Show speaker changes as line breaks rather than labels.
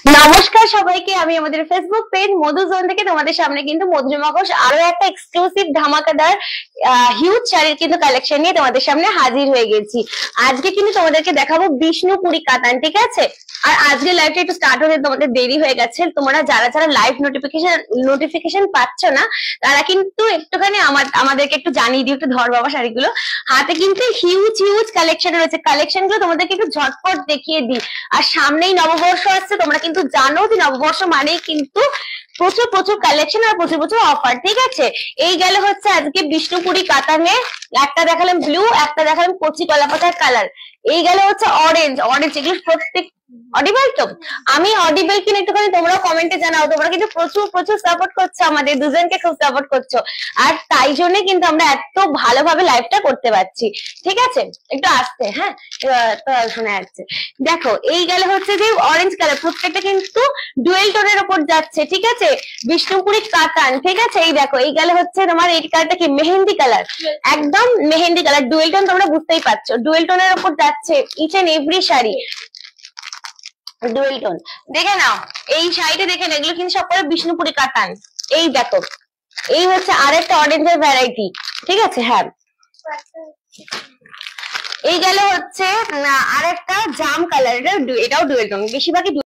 নমস্কার সবাইকে, আমি আমাদের ফেসবুক পেজ মধুজোন থেকে তোমাদের সামনে কিন্তু মধুরিমা ঘোষ আরো একটা এক্সক্লুসিভ ধামাকাদার হিউজ শাড়ির কিন্তু কালেকশন নিয়ে তোমাদের সামনে হাজির হয়ে গেছি। আজকে কিন্তু তোমাদেরকে দেখাবো বিষ্ণুপুরি কাতান, ঠিক আছে? আর আজকে লাইভটা একটু স্টার্ট হতে তোমাদের দেরি হয়ে গেছে। তোমরা যারা যারা লাইভ নোটিফিকেশন পাচ্ছ না তারা কিন্তু একটুখানি আমাদেরকে একটু জানিয়ে দিও, একটু ধর বাবা শাড়িগুলো। হাতে কিন্তু হিউজ হিউজ কালেকশন রয়েছে, কালেকশন গুলো তোমাদেরকে একটু ঝটপট দেখিয়ে দিই। আর সামনেই নববর্ষ আসছে, তোমরা কিন্তু জানো যে নববর্ষ মানেই কিন্তু প্রচুর প্রচুর কালেকশন আর প্রচুর প্রচুর অফার, ঠিক আছে? এই গেল হচ্ছে আজকে বিষ্ণুপুরি কাতানে, একটা দেখালাম ব্লু, একটা দেখালাম কচি কলাপাতার কালার, এই গেল হচ্ছে অরেঞ্জ। এগুলো প্রত্যেক অডিবল তো? আমি অডিবল কিনা একটুখানি তোমরা কমেন্টে জানাও। তোমরা কিন্তু প্রচুর প্রচুর সাপোর্ট করছো, আমাদের দুজনকে খুব সাপোর্ট করছো, আর তাই জন্য কিন্তু আমরা এত ভালোভাবে লাইভটা করতে পারছি, ঠিক আছে? একটু আসতে, হ্যাঁ, তো শোনা যাচ্ছে। দেখো এই গেলে হচ্ছে যে অরেঞ্জ কালার, প্রত্যেকটা কিন্তু ডুয়েল টোনের উপর যাচ্ছে, ঠিক আছে? বিষ্ণুপুরি কাতান, ঠিক আছে? এই দেখো এই গেলে হচ্ছে তোমার এই কালারটা কি মেহেন্দি কালার, একদম মেহেন্দি কালার, ডুয়েল টোন, তোমরা বুঝতেই পারছো ডুয়েল টোনের উপর যাচ্ছে each and every sari dual tone. দেখে নাও এই শাড়িটা, দেখে নাও, এগুলো কিন্তু সব করে বিষ্ণুপুরি কাতান। এই দেখো এই হচ্ছে আরেকটা অরেঞ্জের ভ্যারাইটি, ঠিক আছে? হ্যাঁ, এই গেল হচ্ছে আরেকটা জাম কালার, এটাও ডুয়েল টোন, বেশিরভাগই